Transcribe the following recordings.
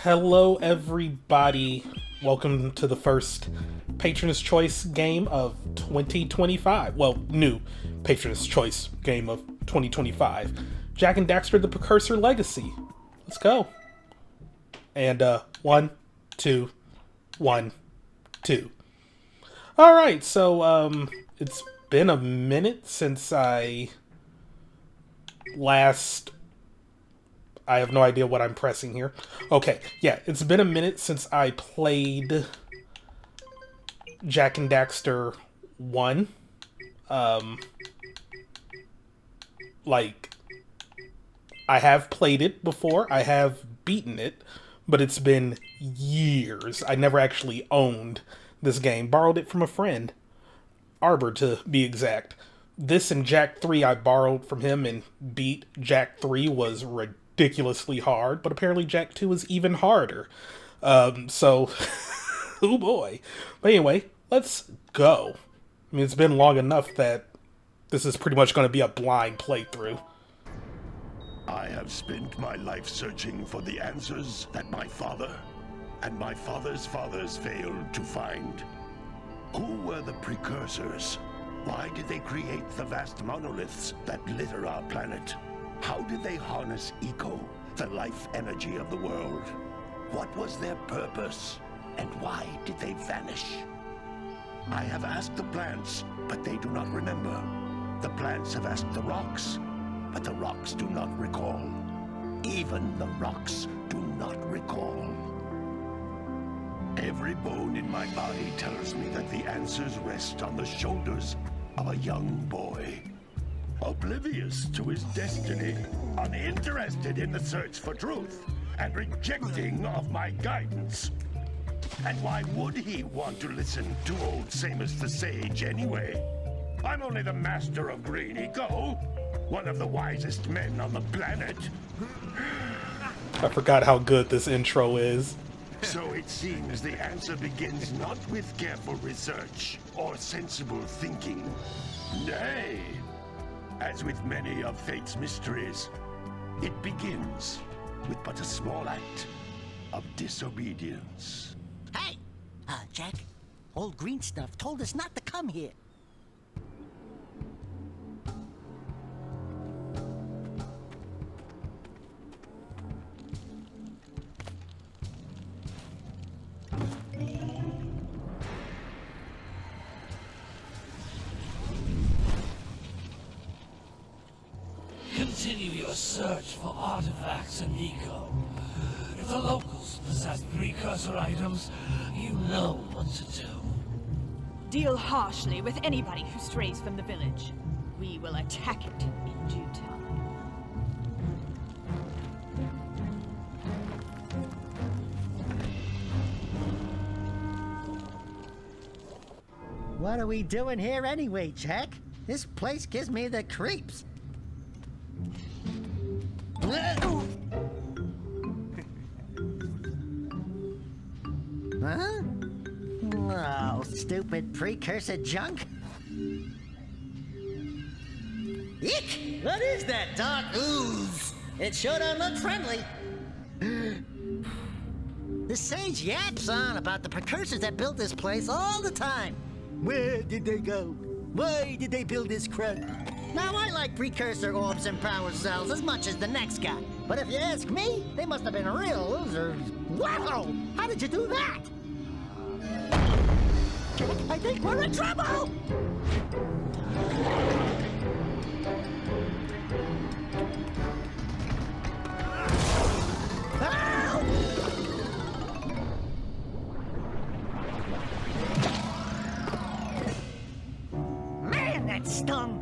Hello, everybody. Welcome to the first Patron's Choice game of 2025. Well, new Patron's Choice game of 2025. Jak and Daxter, the Precursor Legacy. Let's go. And, 1, 2, 1, 2. Alright, so, it's been a minute since I have no idea what I'm pressing here. Okay, yeah, it's been a minute since I played Jak and Daxter 1. I have played it before, I have beaten it, but it's been years. I never actually owned this game. Borrowed it from a friend. Arbhor, to be exact. This and Jak 3 I borrowed from him and beat. Jak 3 was ridiculously hard, but apparently Jak 2 is even harder. Oh boy. But anyway, let's go. I mean, it's been long enough that this is pretty much going to be a blind playthrough. I have spent my life searching for the answers that my father and my father's fathers failed to find. Who were the Precursors? Why did they create the vast monoliths that litter our planet? How did they harness eco, the life energy of the world? What was their purpose? And why did they vanish? I have asked the plants, but they do not remember. The plants have asked the rocks, but the rocks do not recall. Even the rocks do not recall. Every bone in my body tells me that the answers rest on the shoulders of a young boy. Oblivious to his destiny, uninterested in the search for truth, and rejecting of my guidance. And why would he want to listen to old Samus the Sage anyway? I'm only the master of green eco, one of the wisest men on the planet. I forgot how good this intro is. So it seems the answer begins not with careful research or sensible thinking. Nay, as with many of fate's mysteries, it begins with but a small act of disobedience. Hey! Jak, old green stuff told us not to come here. Continue your search for artifacts and eco. If the locals possess precursor items, you know what to do. Deal harshly with anybody who strays from the village. We will attack it in due time. What are we doing here anyway, Jak? This place gives me the creeps. Huh? Oh, stupid precursor junk. Eek! What is that dark ooze? It sure don't look friendly. The sage yaps on about the precursors that built this place all the time. Where did they go? Why did they build this crap? Now, I like precursor orbs and power cells as much as the next guy. But if you ask me, they must have been real losers. Wow! How did you do that? Jak, I think we're in trouble! Help! Man, that stung!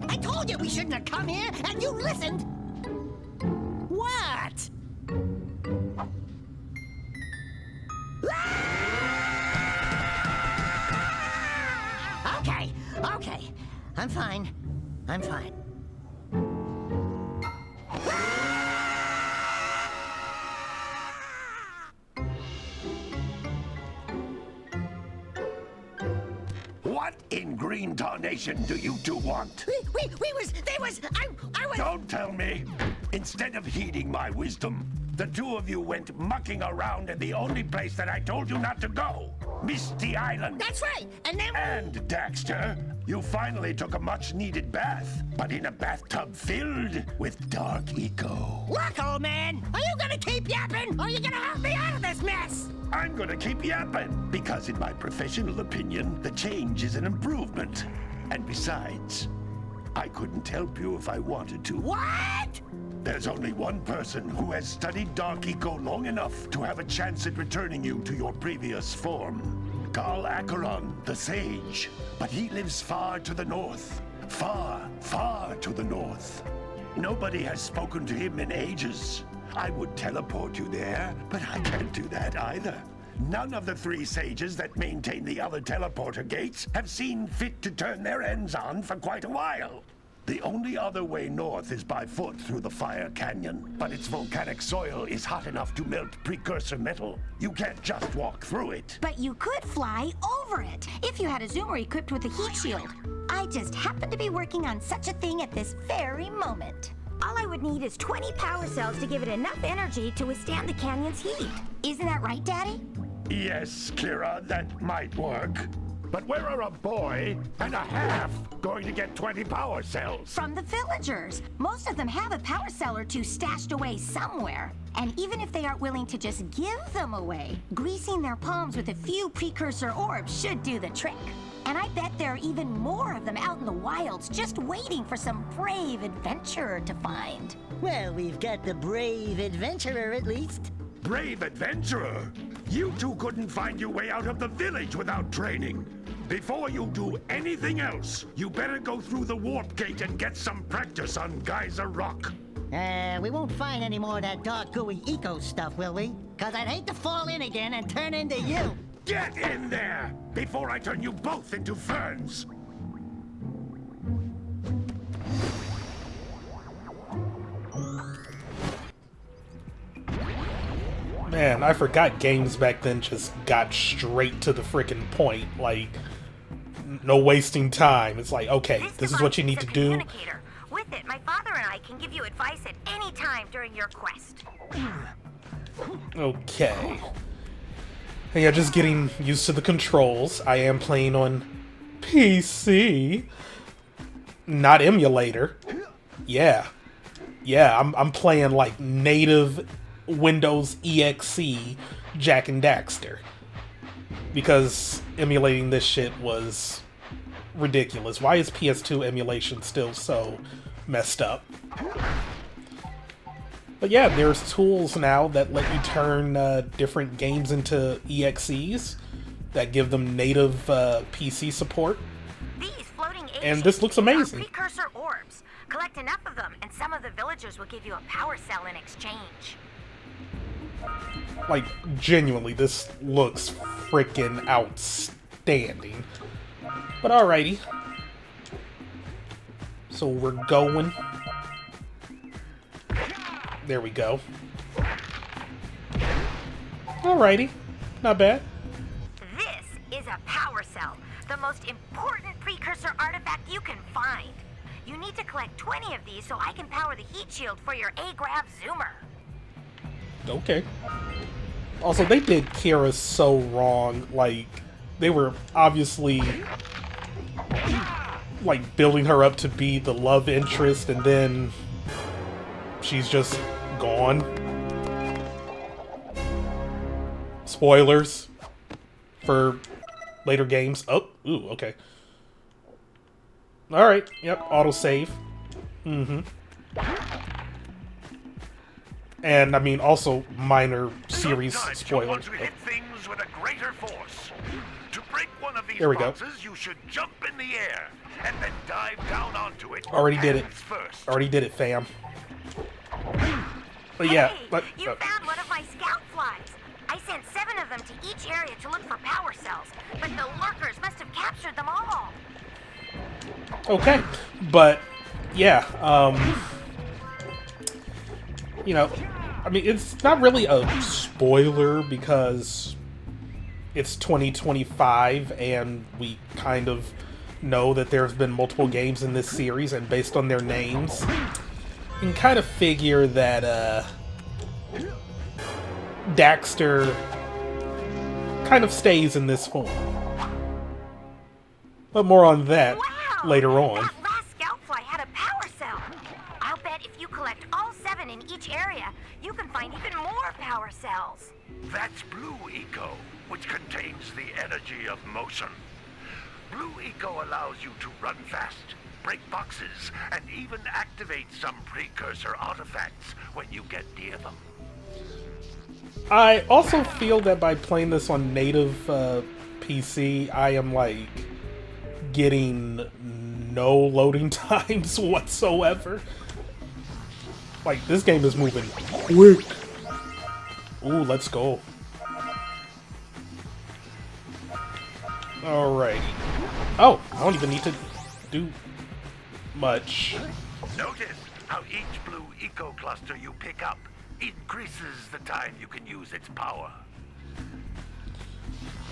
I told you we shouldn't have come here, and you listened! What? Okay. I'm fine. What in green tarnation do you two want? I was... Don't tell me! Instead of heeding my wisdom, the two of you went mucking around in the only place that I told you not to go, Misty Island. That's right. And then And, Daxter, you finally took a much-needed bath, but in a bathtub filled with dark eco. look, old man. Are you gonna keep yapping, or are you gonna help me out of this mess? I'm gonna keep yapping, because in my professional opinion, the change is an improvement. And besides, I couldn't help you if I wanted to. What? There's only one person who has studied Dark Eco long enough to have a chance at returning you to your previous form. Carl Acheron, the Sage. But he lives far to the north. Far, far to the north. Nobody has spoken to him in ages. I would teleport you there, but I can't do that either. None of the three sages that maintain the other teleporter gates have seen fit to turn their ends on for quite a while. The only other way north is by foot through the Fire Canyon, but its volcanic soil is hot enough to melt precursor metal. You can't just walk through it. But you could fly over it if you had a zoomer equipped with a heat shield. I just happen to be working on such a thing at this very moment. All I would need is 20 power cells to give it enough energy to withstand the canyon's heat. Isn't that right, Daddy? Yes, Kira, that might work. But where are a boy and a half going to get 20 power cells? From the villagers. Most of them have a power cell or two stashed away somewhere. And even if they aren't willing to just give them away, greasing their palms with a few precursor orbs should do the trick. And I bet there are even more of them out in the wilds just waiting for some brave adventurer to find. Well, we've got the brave adventurer at least. Brave adventurer! You two couldn't find your way out of the village without training. Before you do anything else, you better go through the warp gate and get some practice on Geyser Rock. We won't find any more of that dark gooey eco stuff, will we? Cause I'd hate to fall in again and turn into you. Get in there before I turn you both into ferns. Man, I forgot games back then just got straight to the frickin' point. Like, no wasting time. It's like, okay, this is what you need to do. With it, my father and I can give you advice at any time during your quest. Okay. Yeah, just getting used to the controls. I am playing on PC, not emulator. Yeah. Yeah, I'm playing like native Windows EXE Jak and Daxter. Because emulating this shit was ridiculous. Why is PS2 emulation still so messed up? But yeah, there's tools now that let you turn different games into EXEs that give them native PC support. These floating And this looks amazing. Precursor orbs. Collect enough of them, and some of the villagers will give you a power cell in exchange. Like, genuinely, this looks freaking outstanding. But alrighty. So we're going. There we go. Alrighty. Not bad. This is a power cell, the most important precursor artifact you can find. You need to collect 20 of these so I can power the heat shield for your A-Grav zoomer. Okay. Also, they did Kira so wrong. Like, they were obviously like building her up to be the love interest, and then she's just gone. Spoilers for later games. Oh, ooh, okay. Alright, yep, autosave. And, I mean, also minor series spoiler. You want to hit things with a greater force. To break one of these There we go. boxes, you should jump in the air and then dive down onto it. Already did it. hands First. Already did it, fam. But yeah, Hey, but, you found one of my scout flies. I sent 7 of them to each area to look for power cells, but the lurkers must have captured them all. okay. But, yeah, you know, I mean, it's not really a spoiler because it's 2025 and we kind of know that there's been multiple games in this series, and based on their names, you can kind of figure that, Daxter kind of stays in this form. But more on that later on. That last scoutfly had a power cell. I'll bet if you collect all 7 in each area, you can find even more power cells. That's Blue Eco, which contains the energy of motion. Blue Eco allows you to run fast, break boxes, and even activate some precursor artifacts when you get near them. I also feel that by playing this on native PC, I am like getting no loading times whatsoever. Like, this game is moving quick. Ooh, let's go. Alrighty. Oh, I don't even need to do much. Notice how each Blue Eco cluster you pick up increases the time you can use its power.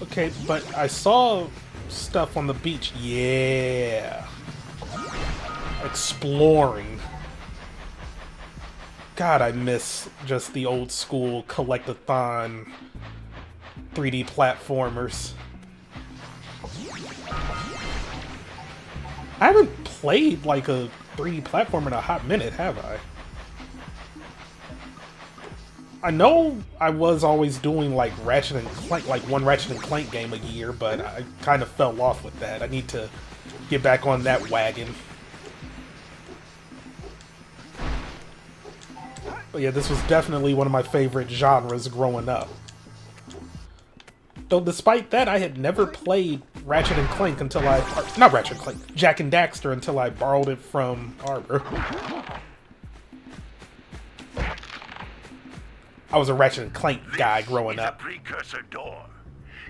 Okay, but I saw stuff on the beach. Yeah. Exploring. God, I miss just the old school collect-a-thon 3D platformers. I haven't played like a 3D platformer in a hot minute, have I? I know I was always doing like Ratchet and Clank, like one Ratchet and Clank game a year, but I kind of fell off with that. I need to get back on that wagon. But yeah, this was definitely one of my favorite genres growing up. Though despite that, I had never played Ratchet and Clank until not Ratchet and Clank, Jak and Daxter until I borrowed it from Arbor. I was a Ratchet and Clank guy growing up. This is a precursor door.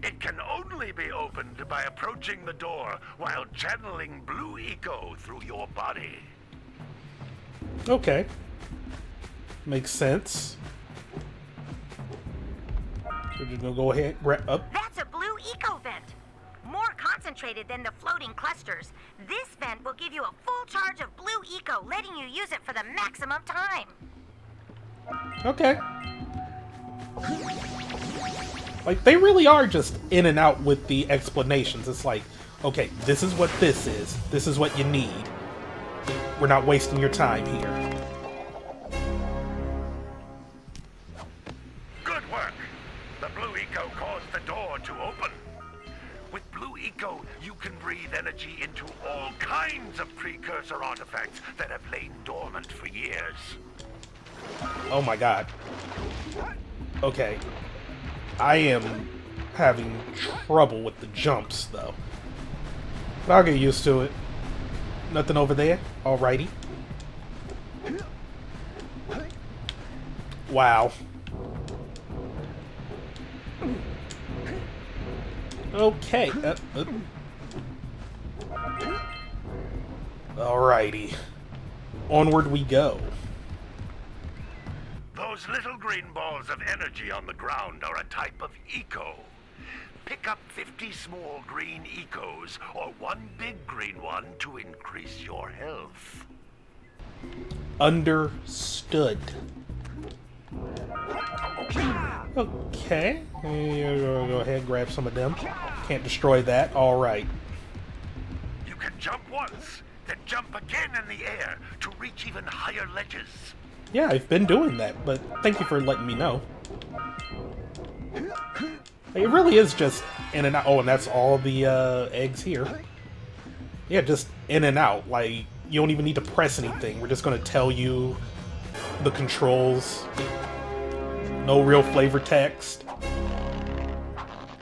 It can only be opened by approaching the door while channeling Blue Eco through your body. Okay. Makes sense. We're just gonna go ahead, grab up. That's a Blue Eco vent. More concentrated than the floating clusters. This vent will give you a full charge of Blue Eco, letting you use it for the maximum time. Okay. Like, they really are just in and out with the explanations. It's like, okay, this is what this is. This is what you need. We're not wasting your time here. Good work. The Blue Eco caused the door to open. With Blue Eco, you can breathe energy into all kinds of precursor artifacts that have lain dormant for years. Oh my god. Okay. I am having trouble with the jumps, though. But I'll get used to it. Nothing over there? Alrighty. Wow. Okay. Alrighty. Onward we go. Those little green balls of energy on the ground are a type of eco. Pick up 50 small green ecos or one big green one to increase your health. Understood. Okay. Go ahead and grab some of them. Can't destroy that. Alright. You can jump once, then jump again in the air to reach even higher ledges. Yeah, I've been doing that, but thank you for letting me know. It really is just in and out. Oh, and that's all the eggs here. Yeah, just in and out. Like, you don't even need to press anything. We're just going to tell you the controls. No real flavor text.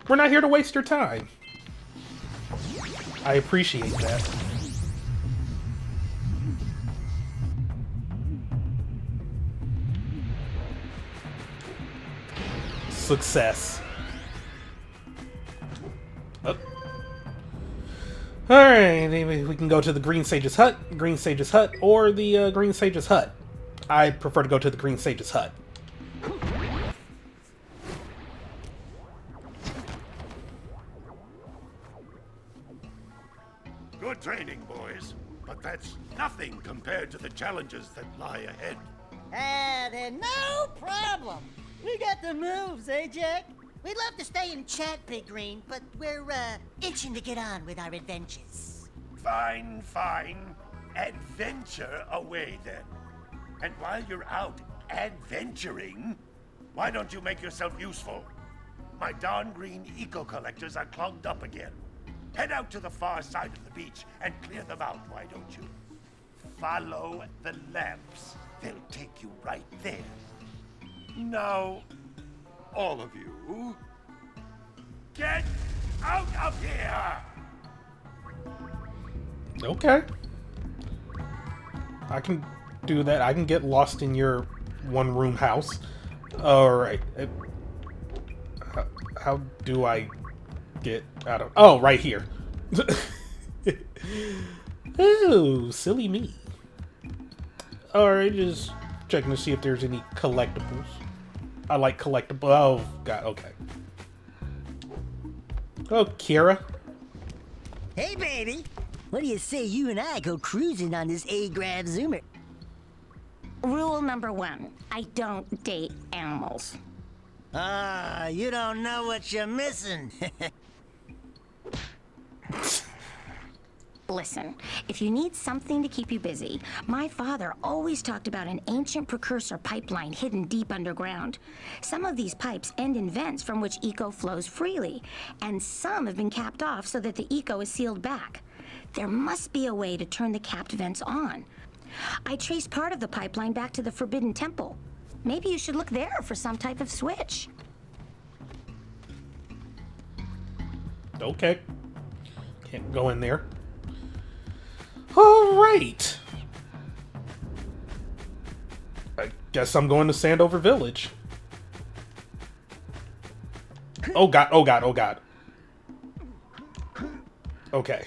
We're not here to waste your time. I appreciate that. Success. Oh. Alright, we can go to the Green Sage's hut, or the Green Sage's hut. I prefer to go to the Green Sage's hut. Good training, boys, but that's nothing compared to the challenges that lie ahead. They're no problem. We got got the moves, eh, Jak? We'd love to stay and chat, Big Green, but we're, itching to get on with our adventures. Fine, fine. Adventure away then. And while you're out adventuring, why don't you make yourself useful? My darn green eco-collectors are clogged up again. Head out to the far side of the beach and clear them out, why don't you? Follow the lamps. They'll take you right there. Now, all of you, get out of here! Okay. I can do that. I can get lost in your one-room house. Alright. How do I get out of... Oh, right here. Oh, silly me. Alright, just checking to see if there's any collectibles. I like collectibles. Oh, God, okay. Oh, Kira. Hey, baby. What do you say you and I go cruising on this A-Grav Zoomer? Rule number 1, I don't date animals. Ah, you don't know what you're missing. Listen, if you need something to keep you busy, my father always talked about an ancient precursor pipeline hidden deep underground. Some of these pipes end in vents from which eco flows freely, and some have been capped off so that the eco is sealed back. There must be a way to turn the capped vents on. I traced part of the pipeline back to the Forbidden Temple. Maybe you should look there for some type of switch. Okay. Can't go in there. Alright. I guess I'm going to Sandover Village. Oh god, oh god, oh god. Okay.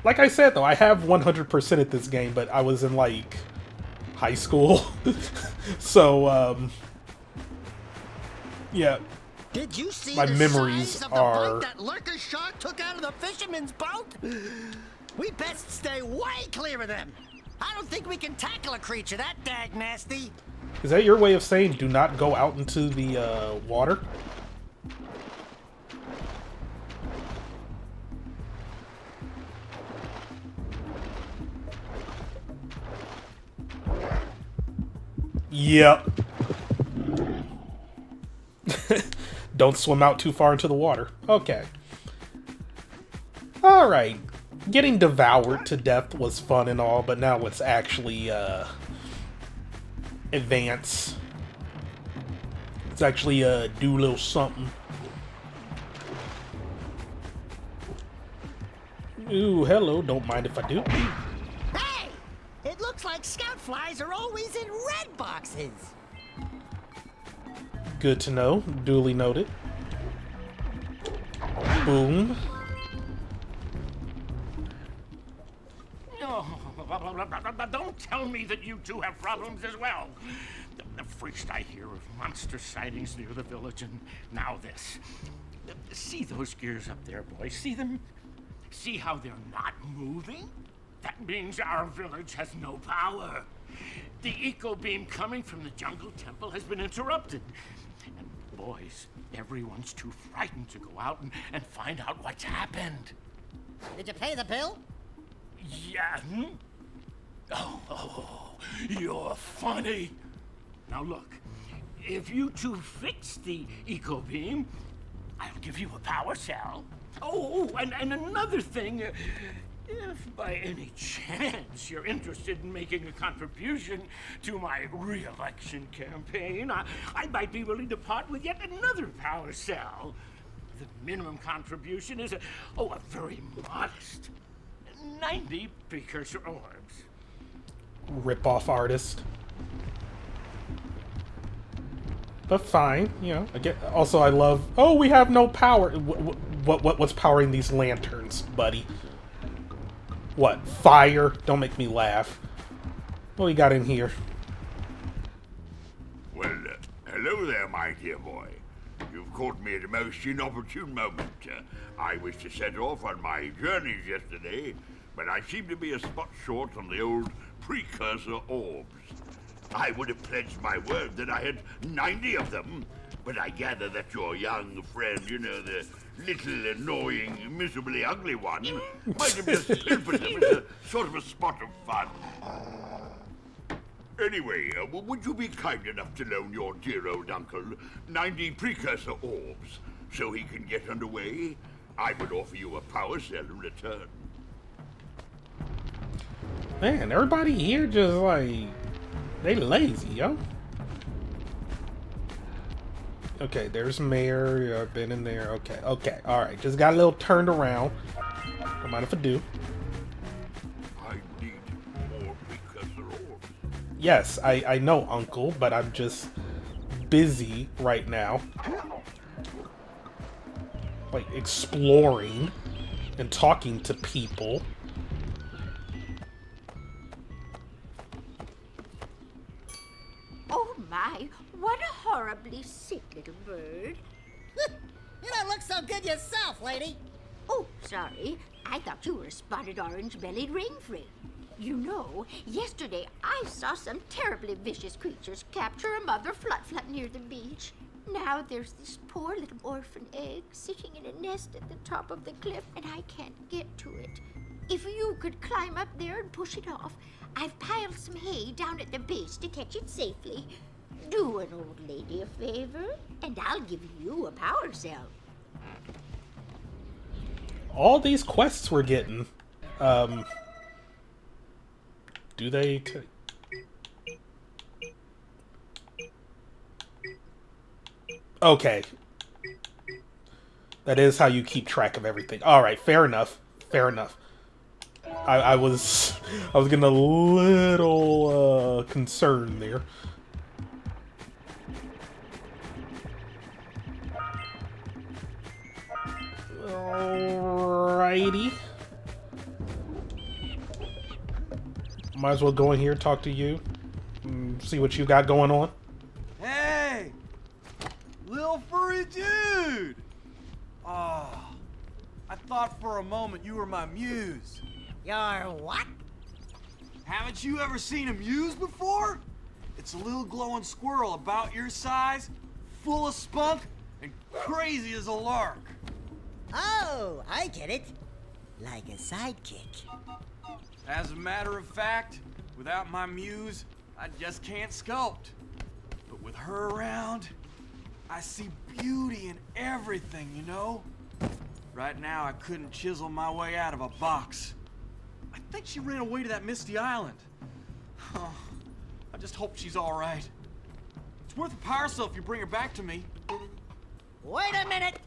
Like I said though, I have 100% at this game, but I was in like high school. So yeah. Did you see My the memories size of the are- bite that lurker shark took out of the fisherman's boat? We best stay way clear of them. I don't think we can tackle a creature that dag nasty. Is that your way of saying do not go out into the water? Yep. Don't swim out too far into the water. Okay. Alright. Getting devoured to death was fun and all, but now let's actually advance. Let's actually do a little something. Ooh, hello. Don't mind if I do. Hey! It looks like scout flies are always in red boxes. Good to know. Duly noted. Boom. Don't tell me that you two have problems as well. First I hear of monster sightings near the village, and now this. See those gears up there, boys? See them? See how they're not moving? That means our village has no power. The eco beam coming from the jungle temple has been interrupted. And boys, everyone's too frightened to go out and find out what's happened. Did you pay the bill? Yeah. Oh, you're funny. Now look, if you two fix the eco beam, I'll give you a power cell. Oh, and another thing, if by any chance you're interested in making a contribution to my re-election campaign, I might be willing to part with yet another power cell. The minimum contribution is a very modest 90 precursor orbs. Rip-off artist. But fine, you know. Also, I love. Oh, we have no power. What's powering these lanterns, buddy? What? Fire? Don't make me laugh. What we got in here? Well, hello there, my dear boy. You've caught me at a most inopportune moment. I was to set off on my journeys yesterday, but I seem to be a spot short on the old precursor orbs. I would have pledged my word that I had 90 of them. But I gather that your young friend, you know, the little annoying, miserably ugly one, might have just pilfered them as a sort of a spot of fun. Anyway, would you be kind enough to loan your dear old uncle 90 precursor orbs so he can get underway? I would offer you a power cell in return. Man, everybody here just like, they lazy, yo. Okay, there's Mayor. I've been in there. Okay, alright. Just got a little turned around. Don't mind if I do. I need more precursor orbs. Yes, I know, Uncle, but I'm just busy right now. Like, exploring and talking to people. Oh my, what a horribly sick little bird. You don't look so good yourself, lady. Oh, sorry. I thought you were a spotted orange-bellied rainfree. You know, yesterday I saw some terribly vicious creatures capture a mother flut-flut near the beach. Now there's this poor little orphan egg sitting in a nest at the top of the cliff, and I can't get to it. If you could climb up there and push it off, I've piled some hay down at the base to catch it safely. Do an old lady a favor, and I'll give you a power cell. All these quests we're getting, do they... Okay. That is how you keep track of everything. Alright, fair enough. Fair enough. I was getting a little concerned there. Alrighty. Might as well go in here, talk to you, see what you got going on. Hey! Little furry dude! Oh, I thought for a moment you were my muse. Your what? Haven't you ever seen a muse before? It's a little glowing squirrel about your size, full of spunk, and crazy as a lark. Oh, I get it. Like a sidekick. As a matter of fact, without my muse, I just can't sculpt. But with her around, I see beauty in everything, you know? Right now, I couldn't chisel my way out of a box. I think she ran away to that misty island. Oh, I just hope she's all right. It's worth a power cell if you bring her back to me. Wait a minute.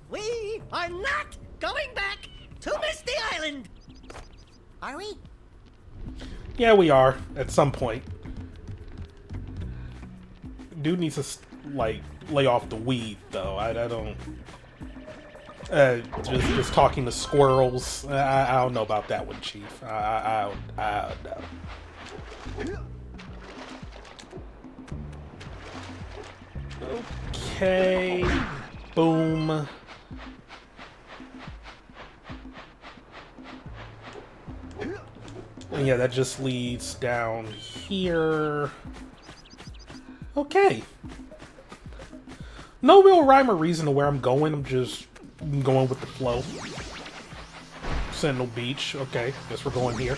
We are not going back to Misty Island. Are we? Yeah, we are, at some point. Dude needs to, like, lay off the weed, though. I don't... just talking to squirrels. I don't know about that one, Chief. I don't know. Okay. Boom. And yeah, that just leads down here. Okay. No real rhyme or reason to where I'm going. I'm just going with the flow. Sentinel Beach. Okay, guess we're going here.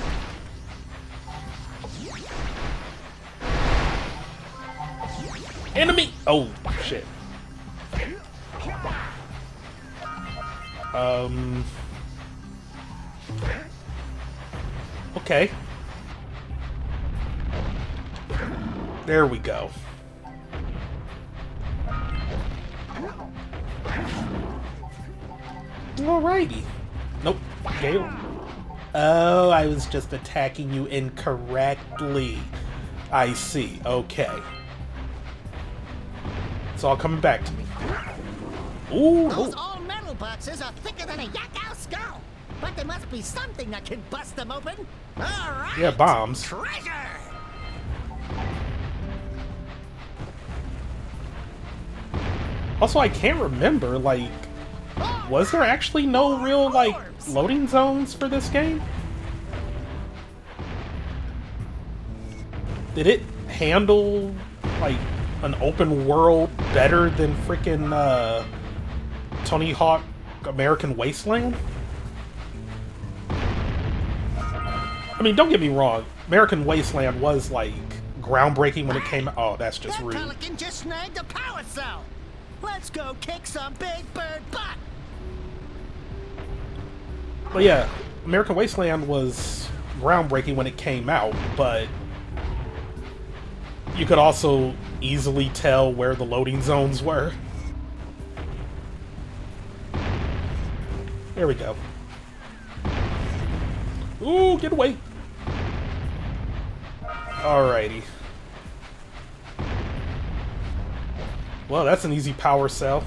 Enemy! Oh, shit. Okay. There we go. Alrighty. Nope. Gale. Oh, I was just attacking you incorrectly. I see. Okay. It's all coming back to me. Ooh. Those all-metal boxes are thicker than a Yakao skull. But there must be something that can bust them open. All right. Yeah, bombs. Treasure. Also, I can't remember, like, was there actually no real, like, loading zones for this game? Did it handle like an open world better than freaking Tony Hawk American Wasteland? I mean, don't get me wrong, American Wasteland was like groundbreaking when it came out. Oh, that's just that rude. pelican just snagged a power cell. Let's go kick some big bird butt. But yeah, American Wasteland was groundbreaking when it came out, but you could also easily tell where the loading zones were. There we go. Ooh, get away! Alrighty. Well, that's an easy power cell.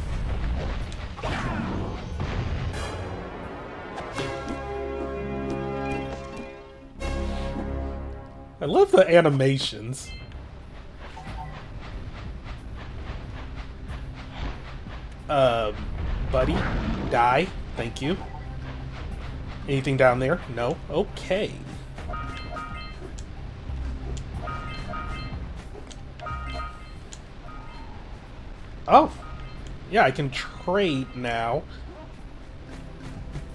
I love the animations. Buddy, die. Thank you. Anything down there? No? Okay. Oh! Yeah, I can trade now.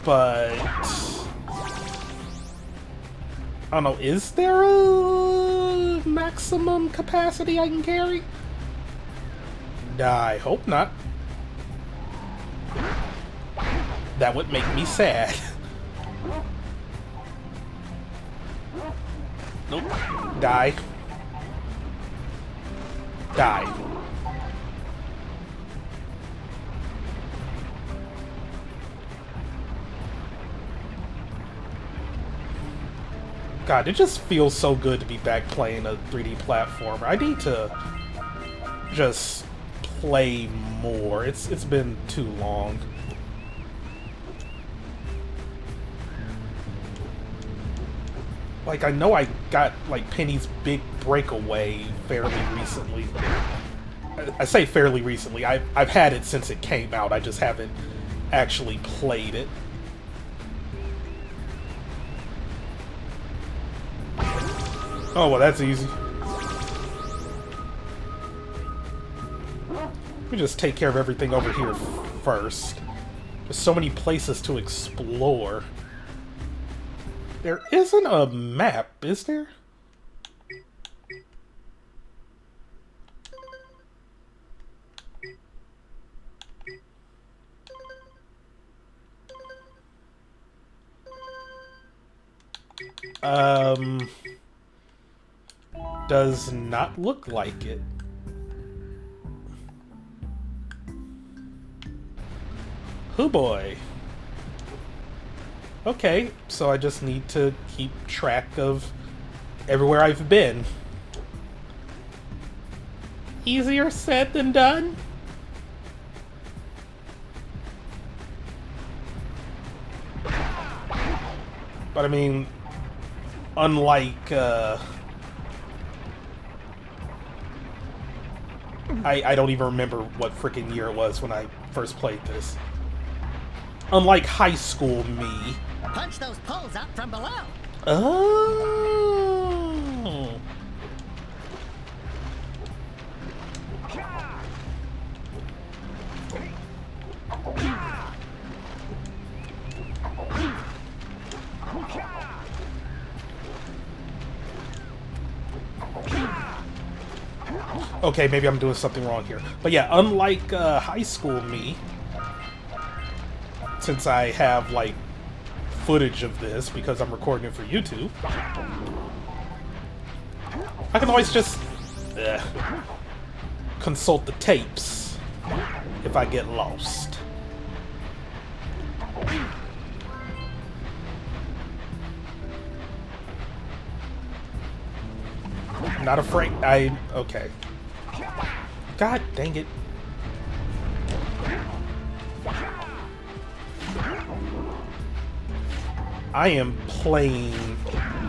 But... I don't know, is there a maximum capacity I can carry? I hope not. That would make me sad. Nope. Die. Die. God, it just feels so good to be back playing a 3D platformer. I need to just play more. It's been too long. Like, I know I got, like, Penny's Big Breakaway fairly recently. I say fairly recently. I've had it since it came out. I just haven't actually played it. Oh, well, that's easy. Let me just take care of everything over here first. There's so many places to explore. There isn't a map, is there? Does not look like it. Hoo boy. Okay, so I just need to keep track of everywhere I've been. Easier said than done? But I mean, unlike, I don't even remember what freaking year it was when I first played this. Unlike high school me. Punch those poles up from below. Oh. Okay, maybe I'm doing something wrong here. But yeah, unlike high school me, since I have, like, footage of this because I'm recording it for YouTube, I can always just consult the tapes if I get lost. Not afraid. Okay. God dang it. I am playing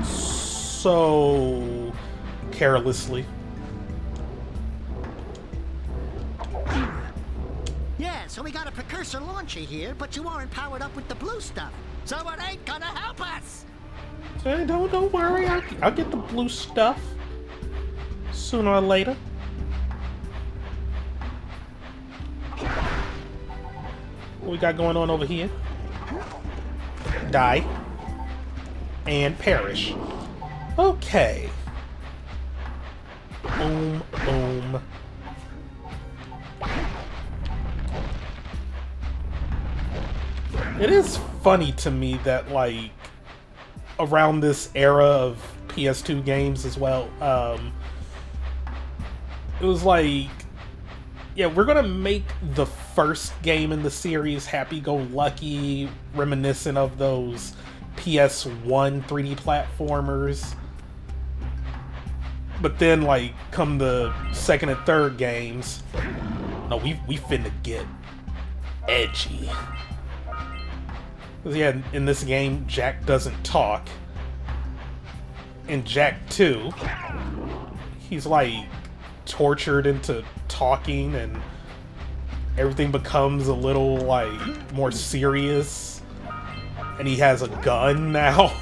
so carelessly. Yeah, so we got a Precursor launcher here, but you aren't powered up with the blue stuff. So it ain't gonna help us! Don't worry, I'll get the blue stuff. sooner or later. What we got going on over here? Die. And perish. Okay. Boom, boom. It is funny to me that, like, around this era of PS2 games as well, it was like, yeah, we're gonna make the first game in the series happy-go-lucky, reminiscent of those PS1 3D platformers. But then, like, come the second and third games, no, we finna get edgy. Because, yeah, in this game, Jak doesn't talk. In Jak 2, he's, like, tortured into talking, and everything becomes a little, like, more serious. And he has a gun now.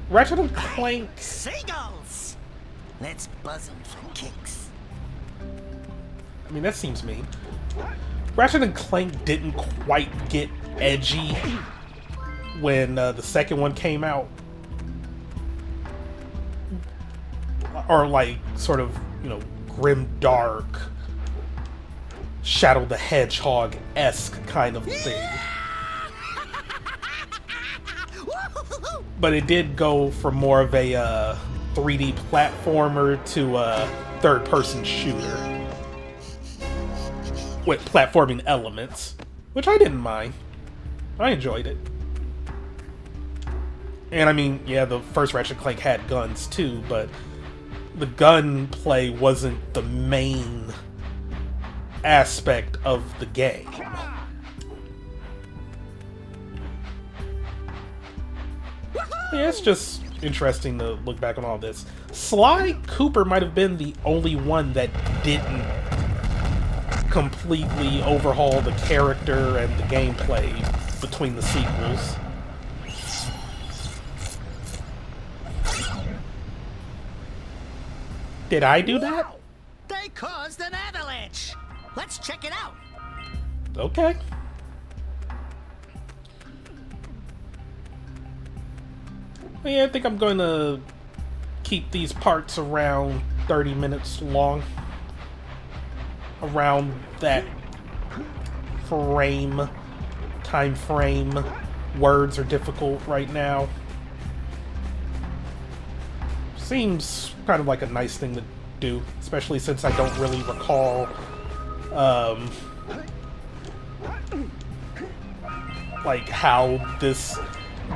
Ratchet and Clank. Seagulls! Let's buzz them for kicks. I mean, that seems mean. Ratchet and Clank didn't quite get edgy when the second one came out. Or, like, sort of, you know, grim dark, Shadow the Hedgehog-esque kind of thing. But it did go from more of a 3D platformer to a third-person shooter with platforming elements, which I didn't mind. I enjoyed it. And I mean, yeah, the first Ratchet and Clank had guns too, but the gunplay wasn't the main aspect of the game. Yeah, it's just interesting to look back on all this. Sly Cooper might have been the only one that didn't completely overhaul the character and the gameplay between the sequels. Did I do that? Wow! They caused an avalanche! Let's check it out! Okay. Yeah, I think I'm going to keep these parts around 30 minutes long. Around that time frame. Words are difficult right now. Seems kind of like a nice thing to do, especially since I don't really recall like how this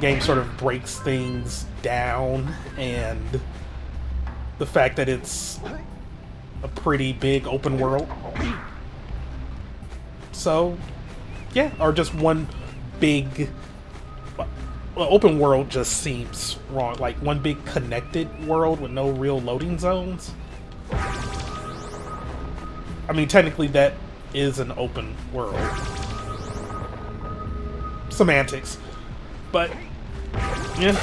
game sort of breaks things down, and the fact that it's a pretty big open world. So, yeah, or just one big... Well, open world just seems wrong. Like, one big connected world with no real loading zones. I mean, technically that is an open world. Semantics. But, yeah.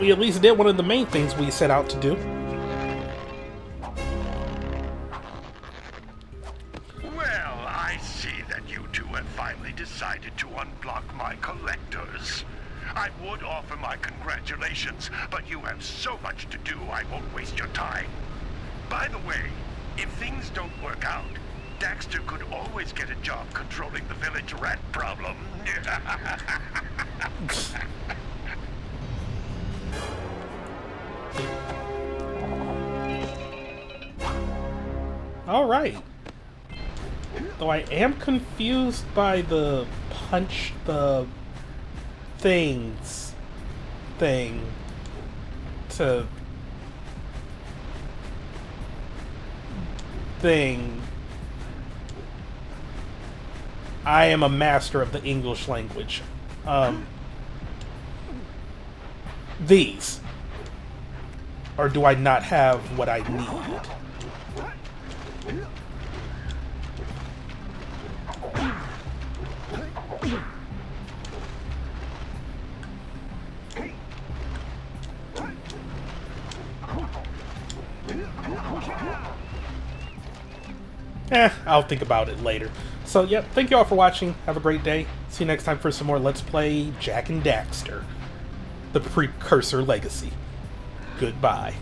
We at least did one of the main things we set out to do. Well, I see that you two have finally decided to unblock my collectors. I would offer my congratulations, but you have so much to do, I won't waste your time. By the way, if things don't work out, Daxter could always get a job controlling the village rat problem. Alright. Though I am confused by the punch the things thing to thing. I am a master of the English language. These. Or do I not have what I need? I'll think about it later. So, yeah, thank you all for watching. Have a great day. See you next time for some more Let's Play Jak and Daxter, the Precursor Legacy. Goodbye.